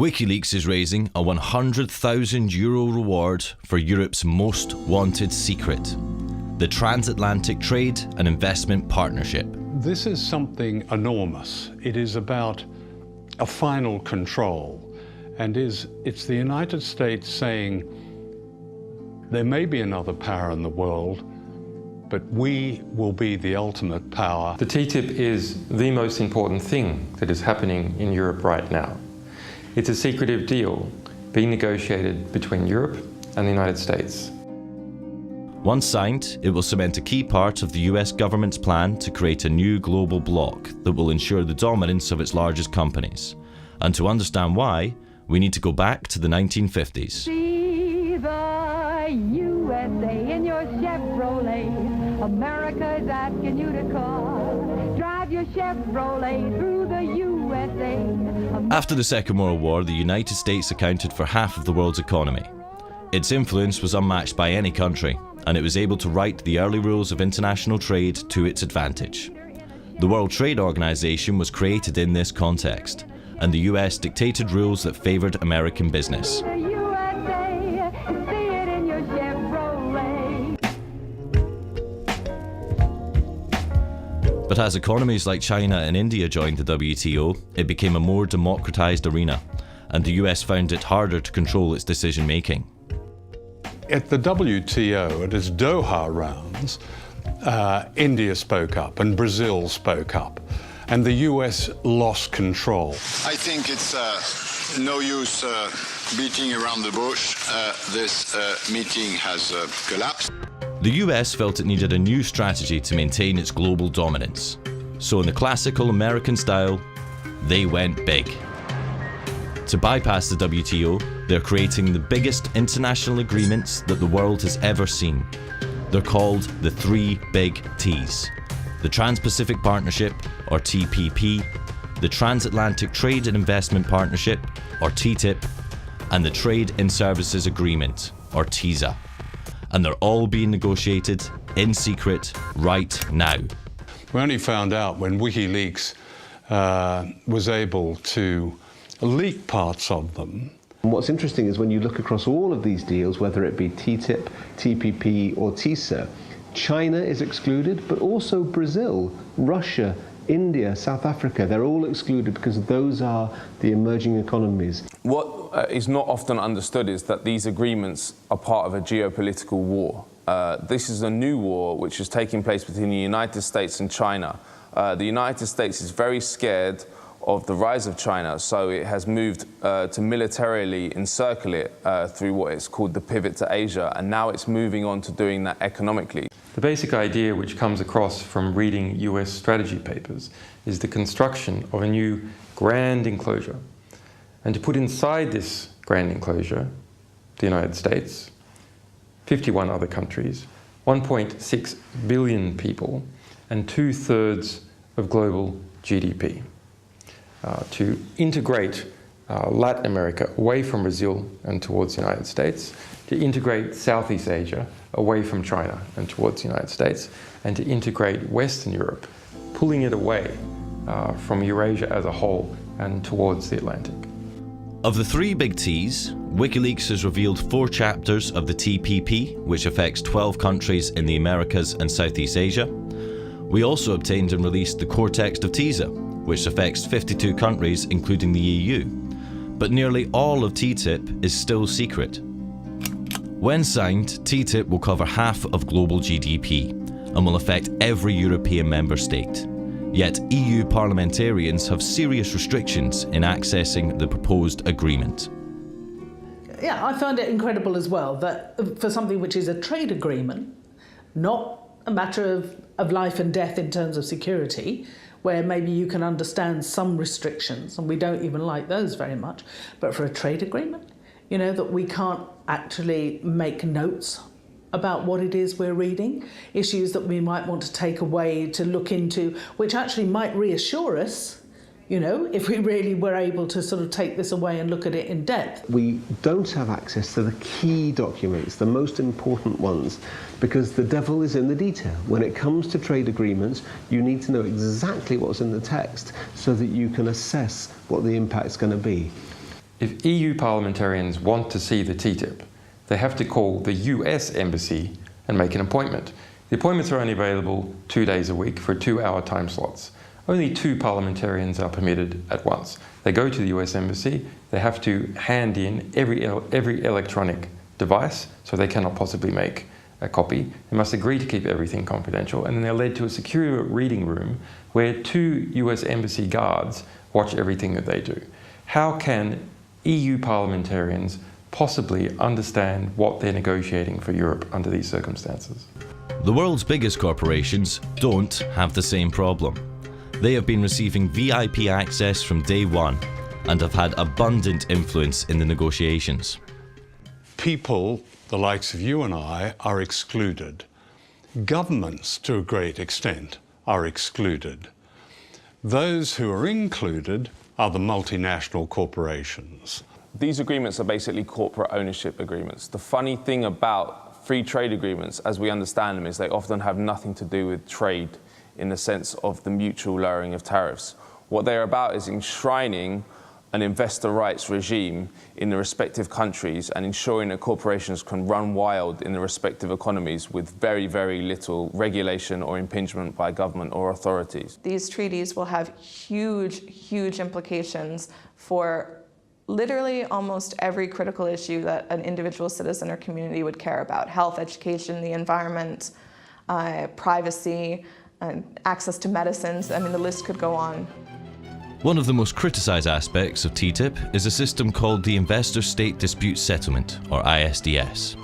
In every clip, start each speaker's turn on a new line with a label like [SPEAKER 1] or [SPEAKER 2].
[SPEAKER 1] WikiLeaks is raising a €100,000 reward for Europe's most wanted secret, the Transatlantic Trade and Investment Partnership.
[SPEAKER 2] This is something enormous. It is about a final control, and it's the United States saying there may be another power in the world, but we will be the ultimate power.
[SPEAKER 3] The TTIP is the most important thing that is happening in Europe right now. It's a secretive deal being negotiated between Europe and the United States.
[SPEAKER 1] Once signed, it will cement a key part of the US government's plan to create a new global bloc that will ensure the dominance of its largest companies. And to understand why, we need to go back to the 1950s.
[SPEAKER 4] See the USA in your Chevrolet. America is asking you to call. Drive your Chevrolet through the USA.
[SPEAKER 1] After the Second World War, the United States accounted for half of the world's economy. Its influence was unmatched by any country, and it was able to write the early rules of international trade to its advantage. The World Trade Organization was created in this context, and the US dictated rules that favored American business. But as economies like China and India joined the WTO, it became a more democratized arena, and the US found it harder to control its decision-making.
[SPEAKER 2] At the WTO, at its Doha rounds, India spoke up and Brazil spoke up, and the US lost control.
[SPEAKER 5] I think it's no use beating around the bush. This meeting has collapsed.
[SPEAKER 1] The US felt it needed a new strategy to maintain its global dominance. So in the classical American style, they went big. To bypass the WTO, they're creating the biggest international agreements that the world has ever seen. They're called the three big T's: the Trans-Pacific Partnership, or TPP, the Transatlantic Trade and Investment Partnership, or TTIP, and the Trade in Services Agreement, or TISA. And they're all being negotiated in secret right now.
[SPEAKER 2] We only found out when WikiLeaks was able to leak parts of them.
[SPEAKER 6] And what's interesting is when you look across all of these deals, whether it be TTIP, TPP or TISA, China is excluded, but also Brazil, Russia, India, South Africa, they're all excluded because those are the emerging economies.
[SPEAKER 7] What is not often understood is that these agreements are part of a geopolitical war. This is a new war which is taking place between the United States and China. The United States is very scared of the rise of China, so it has moved to militarily encircle it through what is called the pivot to Asia, and now it's moving on to doing that economically.
[SPEAKER 3] The basic idea which comes across from reading US strategy papers is the construction of a new grand enclosure. And to put inside this grand enclosure, the United States, 51 other countries, 1.6 billion people, and 2/3 of global GDP. To integrate Latin America away from Brazil and towards the United States, to integrate Southeast Asia away from China and towards the United States, and to integrate Western Europe, pulling it away from Eurasia as a whole and towards the Atlantic.
[SPEAKER 1] Of the three big T's, WikiLeaks has revealed 4 chapters of the TPP, which affects 12 countries in the Americas and Southeast Asia. We also obtained and released the core text of TISA, which affects 52 countries, including the EU. But nearly all of TTIP is still secret. When signed, TTIP will cover half of global GDP and will affect every European member state. Yet EU parliamentarians have serious restrictions in accessing the proposed agreement.
[SPEAKER 8] Yeah, I find it incredible as well that for something which is a trade agreement, not a matter of life and death in terms of security, where maybe you can understand some restrictions, and we don't even like those very much, but for a trade agreement, you know, that we can't actually make notes about what it is we're reading, issues that we might want to take away to look into, which actually might reassure us, you know, if we really were able to sort of take this away and look at it in depth.
[SPEAKER 6] We don't have access to the key documents, the most important ones, because the devil is in the detail. When it comes to trade agreements, you need to know exactly what's in the text so that you can assess what the impact's going to be.
[SPEAKER 3] If EU parliamentarians want to see the TTIP, they have to call the US embassy and make an appointment. The appointments are only available 2 days a week for 2-hour time slots. Only 2 parliamentarians are permitted at once. They go to the US embassy, they have to hand in every electronic device, so they cannot possibly make a copy. They must agree to keep everything confidential, and then they're led to a secure reading room where 2 US embassy guards watch everything that they do. How can EU parliamentarians possibly understand what they're negotiating for Europe under these circumstances?
[SPEAKER 1] The world's biggest corporations don't have the same problem. They have been receiving VIP access from day one and have had abundant influence in the negotiations.
[SPEAKER 2] People, the likes of you and I, are excluded. Governments, to a great extent, are excluded. Those who are included are the multinational corporations.
[SPEAKER 7] These agreements are basically corporate ownership agreements. The funny thing about free trade agreements, as we understand them, is they often have nothing to do with trade in the sense of the mutual lowering of tariffs. What they're about is enshrining an investor rights regime in the respective countries and ensuring that corporations can run wild in the respective economies with very, very little regulation or impingement by government or authorities.
[SPEAKER 9] These treaties will have huge, huge implications for literally almost every critical issue that an individual citizen or community would care about: health, education, the environment, privacy, access to medicines. I mean, the list could go on.
[SPEAKER 1] One of the most criticised aspects of TTIP is a system called the Investor State Dispute Settlement, or ISDS.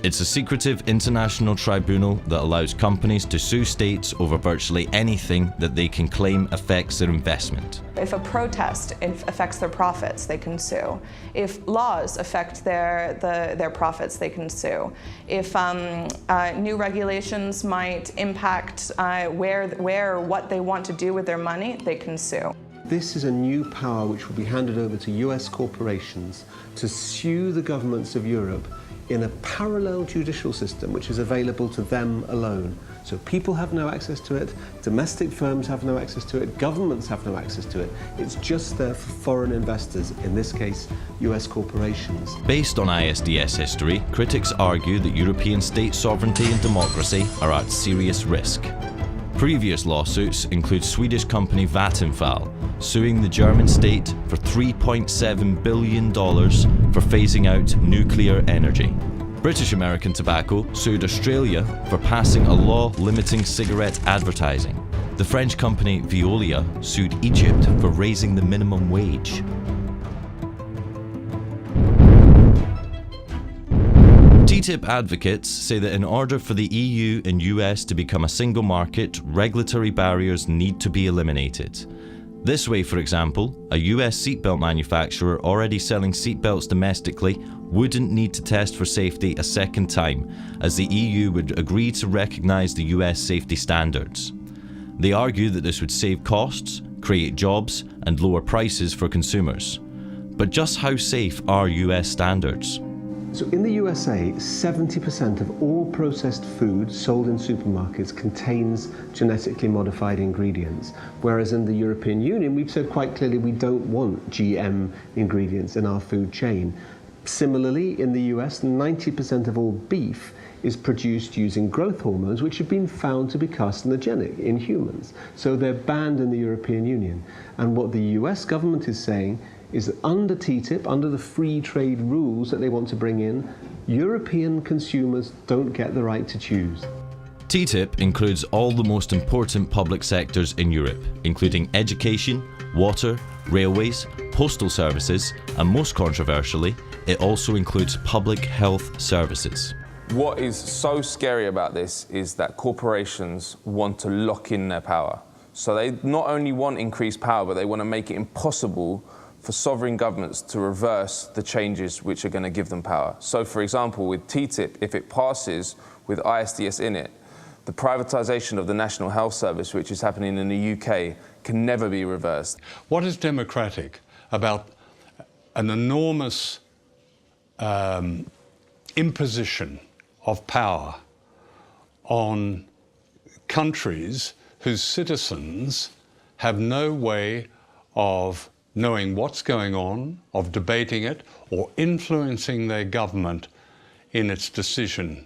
[SPEAKER 1] It's a secretive international tribunal that allows companies to sue states over virtually anything that they can claim affects their investment.
[SPEAKER 9] If a protest affects their profits, they can sue. If laws affect their profits, they can sue. If new regulations might impact where or what they want to do with their money, they can sue.
[SPEAKER 6] This is a new power which will be handed over to US corporations to sue the governments of Europe in a parallel judicial system which is available to them alone. So people have no access to it, domestic firms have no access to it, governments have no access to it. It's just there for foreign investors, in this case, US corporations.
[SPEAKER 1] Based on ISDS history, critics argue that European state sovereignty and democracy are at serious risk. Previous lawsuits include Swedish company Vattenfall suing the German state for $3.7 billion for phasing out nuclear energy. British American Tobacco sued Australia for passing a law limiting cigarette advertising. The French company Veolia sued Egypt for raising the minimum wage. TTIP advocates say that in order for the EU and US to become a single market, regulatory barriers need to be eliminated. This way, for example, a US seatbelt manufacturer already selling seatbelts domestically wouldn't need to test for safety a second time, as the EU would agree to recognise the US safety standards. They argue that this would save costs, create jobs, and lower prices for consumers. But just how safe are US standards?
[SPEAKER 6] So in the USA, 70% of all processed food sold in supermarkets contains genetically modified ingredients, whereas in the European Union, we've said quite clearly we don't want GM ingredients in our food chain. Similarly, in the US, 90% of all beef is produced using growth hormones, which have been found to be carcinogenic in humans. So they're banned in the European Union. And what the US government is saying is that under TTIP, under the free trade rules that they want to bring in, European consumers don't get the right to choose.
[SPEAKER 1] TTIP includes all the most important public sectors in Europe, including education, water, railways, postal services, and most controversially, it also includes public health services.
[SPEAKER 7] What is so scary about this is that corporations want to lock in their power. So they not only want increased power, but they want to make it impossible for sovereign governments to reverse the changes which are going to give them power. So, for example, with TTIP, if it passes with ISDS in it, the privatisation of the National Health Service, which is happening in the UK, can never be reversed.
[SPEAKER 2] What is democratic about an enormous imposition of power on countries whose citizens have no way of knowing what's going on, of debating it, or influencing their government in its decision.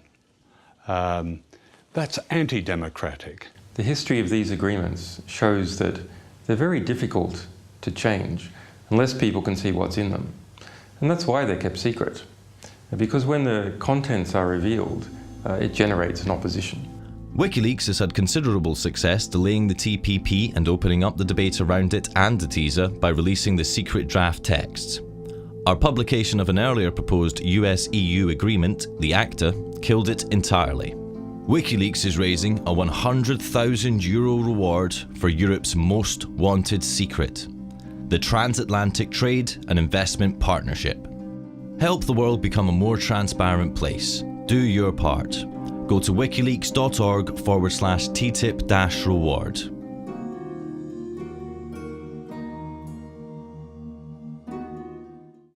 [SPEAKER 2] That's anti-democratic.
[SPEAKER 3] The history of these agreements shows that they're very difficult to change unless people can see what's in them. And that's why they're kept secret. Because when the contents are revealed, it generates an opposition.
[SPEAKER 1] WikiLeaks has had considerable success delaying the TPP and opening up the debate around it and the TISA by releasing the secret draft texts. Our publication of an earlier proposed US-EU agreement, the ACTA, killed it entirely. WikiLeaks is raising a €100,000 reward for Europe's most wanted secret, the Transatlantic Trade and Investment Partnership. Help the world become a more transparent place. Do your part. Go to wikileaks.org/TTIP-reward.